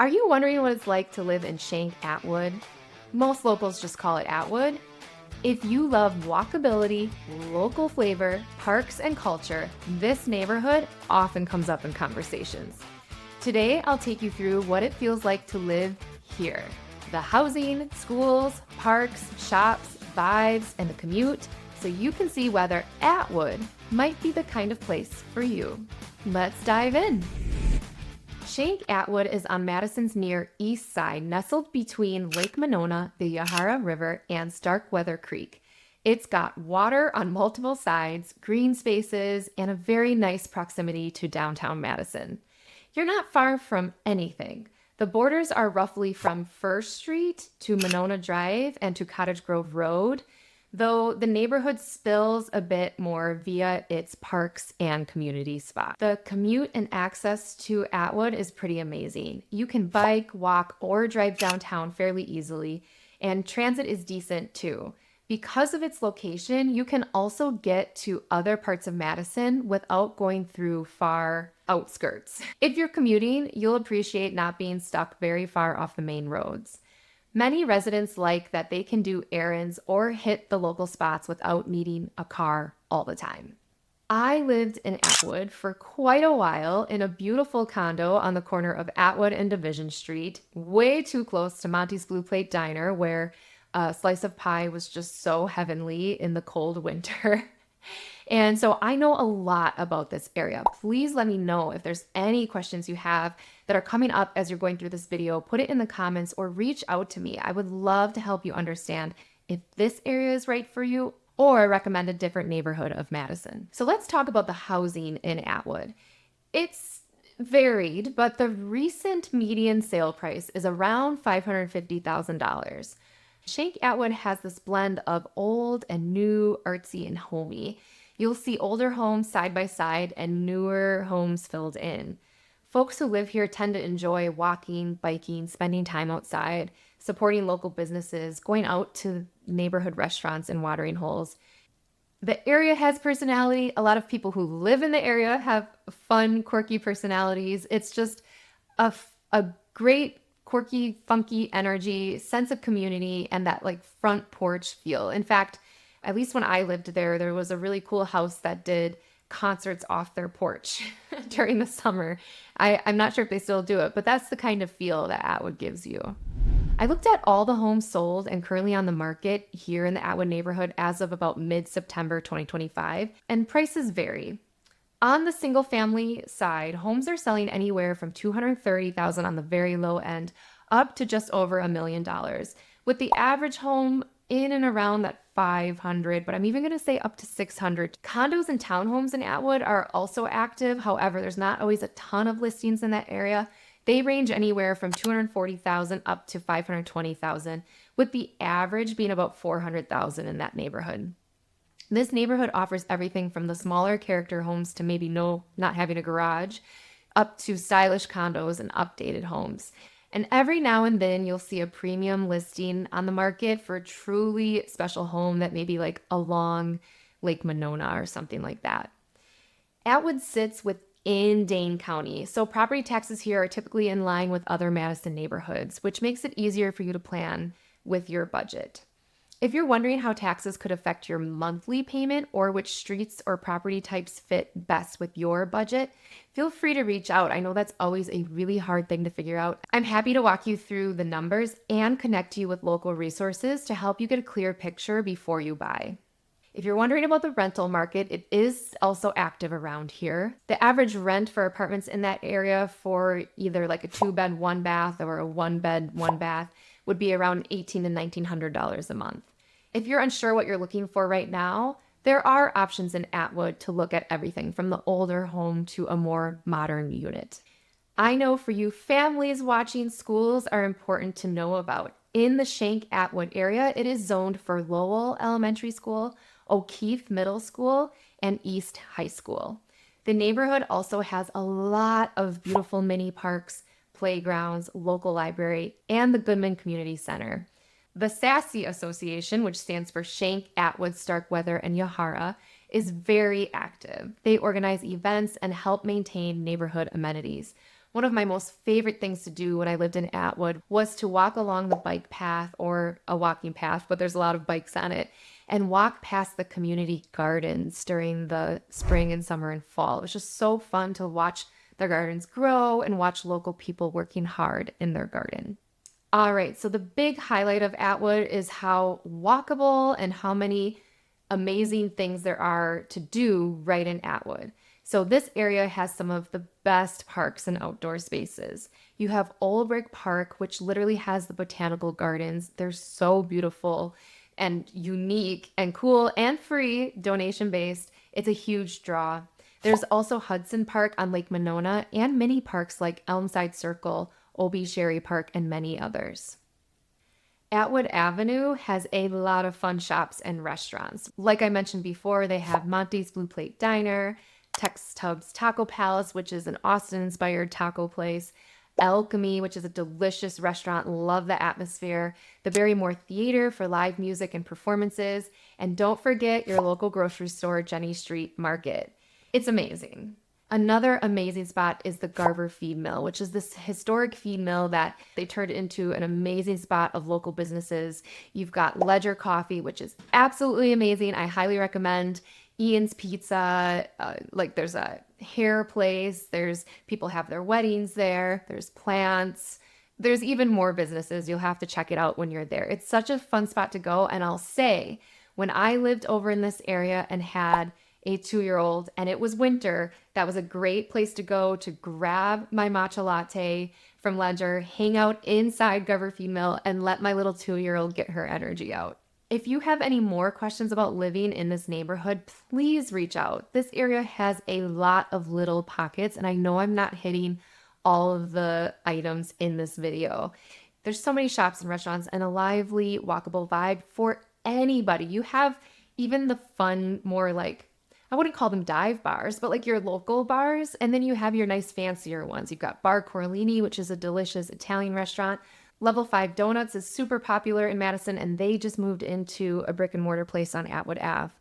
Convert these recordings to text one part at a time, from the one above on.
Are you wondering what it's like to live in Schenk-Atwood? Most locals just call it Atwood. If you love walkability, local flavor, parks, and culture, this neighborhood often comes up in conversations. Today, I'll take you through what it feels like to live here. The housing, schools, parks, shops, vibes, and the commute, so you can see whether Atwood might be the kind of place for you. Let's dive in. Schenk-Atwood is on Madison's near east side, nestled between Lake Monona, the Yahara River, and Starkweather Creek. It's got water on multiple sides, green spaces, and a very nice proximity to downtown Madison. You're not far from anything. The borders are roughly from First Street to Monona Drive and to Cottage Grove Road, though the neighborhood spills a bit more via its parks and community spots. The commute and access to Atwood is pretty amazing. You can bike, walk, or drive downtown fairly easily, and transit is decent too. Because of its location, you can also get to other parts of Madison without going through far outskirts. If you're commuting, you'll appreciate not being stuck very far off the main roads. Many residents like that they can do errands or hit the local spots without needing a car all the time. I lived in Atwood for quite a while in a beautiful condo on the corner of Atwood and Division Street, way too close to Monty's Blue Plate Diner, where a slice of pie was just so heavenly in the cold winter. And so I know a lot about this area. Please let me know if there's any questions you have that are coming up as you're going through this video. Put it in the comments or reach out to me. I would love to help you understand if this area is right for you or recommend a different neighborhood of Madison. So let's talk about the housing in Atwood. It's varied, but the recent median sale price is around $550,000. Schenk-Atwood has this blend of old and new, artsy and homey. You'll see older homes side by side and newer homes filled in. Folks who live here tend to enjoy walking, biking, spending time outside, supporting local businesses, going out to neighborhood restaurants and watering holes. The area has personality. A lot of people who live in the area have fun, quirky personalities. It's just a great, quirky, funky energy, sense of community, and that like front porch feel. In fact, at least when I lived there, there was a really cool house that did concerts off their porch during the summer. I'm not sure if they still do it, but that's the kind of feel that Atwood gives you. I looked at all the homes sold and currently on the market here in the Atwood neighborhood as of about mid-September 2025, and prices vary. On the single family side, homes are selling anywhere from $230,000 on the very low end up to just over $1 million, with the average home in and around that 500, but I'm even going to say up to 600. Condos and townhomes in Atwood are also active. However, there's not always a ton of listings in that area. They range anywhere from $240,000 up to $520,000, with the average being about $400,000 in that neighborhood. This neighborhood offers everything from the smaller character homes to maybe not having a garage, up to stylish condos and updated homes. And every now and then you'll see a premium listing on the market for a truly special home that may be like along Lake Monona or something like that. Atwood sits within Dane County, so property taxes here are typically in line with other Madison neighborhoods, which makes it easier for you to plan with your budget. If you're wondering how taxes could affect your monthly payment or which streets or property types fit best with your budget, feel free to reach out. I know that's always a really hard thing to figure out. I'm happy to walk you through the numbers and connect you with local resources to help you get a clear picture before you buy. If you're wondering about the rental market, it is also active around here. The average rent for apartments in that area for either like a 2-bed, 1-bath or a 1-bed, 1-bath would be around $1,800 to $1,900 a month. If you're unsure what you're looking for right now, there are options in Atwood to look at everything from the older home to a more modern unit. I know for you families watching, schools are important to know about. In the Schenk-Atwood area, it is zoned for Lowell Elementary School, O'Keefe Middle School, and East High School. The neighborhood also has a lot of beautiful mini parks, playgrounds, local library, and the Goodman Community Center. The SASSY Association, which stands for Schenk-Atwood-Starkweather-Yahara, is very active. They organize events and help maintain neighborhood amenities. One of my most favorite things to do when I lived in Atwood was to walk along the bike path, or a walking path, but there's a lot of bikes on it, and walk past the community gardens during the spring and summer and fall. It was just so fun to watch their gardens grow and watch local people working hard in their garden. All right, so the big highlight of Atwood is how walkable and how many amazing things there are to do right in Atwood. So this area has some of the best parks and outdoor spaces. You have Old Brick Park, which literally has the botanical gardens. They're so beautiful and unique and cool and free, donation based. It's a huge draw. There's also Hudson Park on Lake Monona and mini parks like Elmside Circle, Obie Sherry Park, and many others. Atwood Avenue has a lot of fun shops and restaurants. Like I mentioned before, they have Monty's Blue Plate Diner, Tex Tubbs Taco Palace, which is an Austin-inspired taco place, Alchemy, which is a delicious restaurant, love the atmosphere, the Barrymore Theater for live music and performances, and don't forget your local grocery store, Jenny Street Market. It's amazing. Another amazing spot is the Garver Feed Mill, which is this historic feed mill that they turned into an amazing spot of local businesses. You've got Ledger Coffee, which is absolutely amazing. I highly recommend. Ian's Pizza, there's a hair place, there's people have their weddings there, there's plants, there's even more businesses. You'll have to check it out when you're there. It's such a fun spot to go. And I'll say, when I lived over in this area and had a 2-year-old and it was winter, that was a great place to go to grab my matcha latte from Ledger, hang out inside Garver Feed Mill, and let my little 2-year-old get her energy out. If you have any more questions about living in this neighborhood, please reach out. This area has a lot of little pockets, and I know I'm not hitting all of the items in this video. There's so many shops and restaurants and a lively, walkable vibe for anybody. You have even the fun, more like, I wouldn't call them dive bars, but like your local bars. And then you have your nice fancier ones. You've got Bar Corlini, which is a delicious Italian restaurant. Level 5 Donuts is super popular in Madison, and they just moved into a brick and mortar place on Atwood Ave.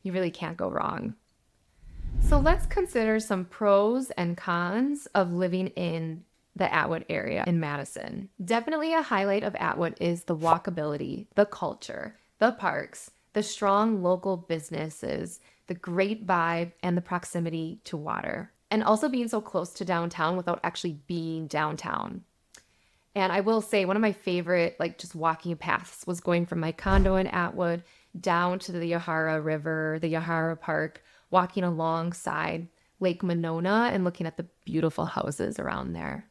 You really can't go wrong. So let's consider some pros and cons of living in the Atwood area in Madison. Definitely a highlight of Atwood is the walkability, the culture, the parks, the strong local businesses, the great vibe, and the proximity to water. And also being so close to downtown without actually being downtown. And I will say one of my favorite, just walking paths was going from my condo in Atwood down to the Yahara River, the Yahara Park, walking alongside Lake Monona and looking at the beautiful houses around there.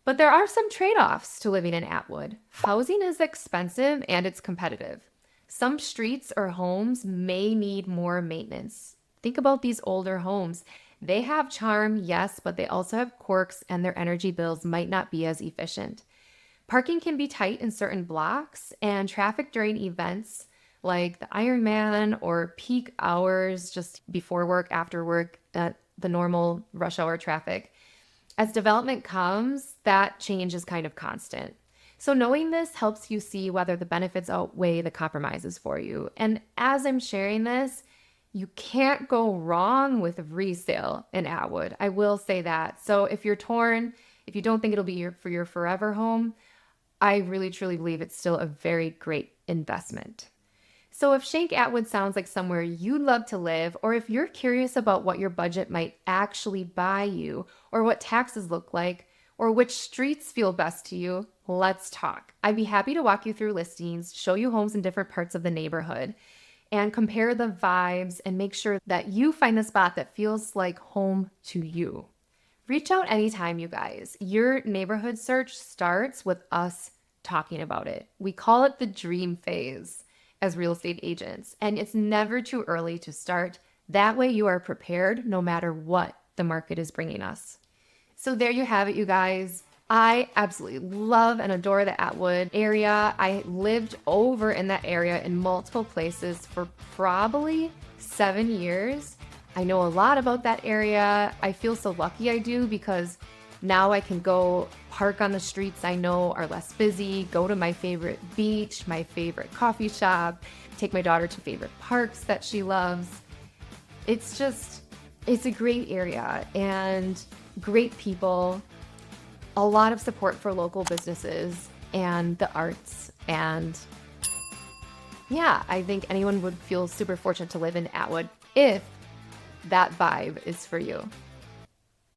But there are some trade-offs to living in Atwood. Housing is expensive and it's competitive. Some streets or homes may need more maintenance. Think about these older homes. They have charm, yes, but they also have quirks, and their energy bills might not be as efficient. Parking can be tight in certain blocks, and traffic during events like the Ironman or peak hours just before work, after work, the normal rush hour traffic. As development comes, that change is kind of constant. So knowing this helps you see whether the benefits outweigh the compromises for you. And as I'm sharing this, you can't go wrong with resale in Atwood. I will say that. So if you're torn, if you don't think it'll be for your forever home, I really truly believe it's still a very great investment. So if Schenk-Atwood sounds like somewhere you'd love to live, or if you're curious about what your budget might actually buy you, or what taxes look like, or which streets feel best to you, let's talk. I'd be happy to walk you through listings, show you homes in different parts of the neighborhood, and compare the vibes and make sure that you find the spot that feels like home to you. Reach out anytime, you guys. Your neighborhood search starts with us talking about it. We call it the dream phase as real estate agents, and it's never too early to start. That way you are prepared no matter what the market is bringing us. So there you have it, you guys. I absolutely love and adore the Atwood area. I lived over in that area in multiple places for probably 7 years. I know a lot about that area. I feel so lucky I do, because now I can go park on the streets I know are less busy, go to my favorite beach, my favorite coffee shop, take my daughter to favorite parks that she loves. It's a great area and great people. a lot of support for local businesses and the arts. And yeah, I think anyone would feel super fortunate to live in Atwood if that vibe is for you.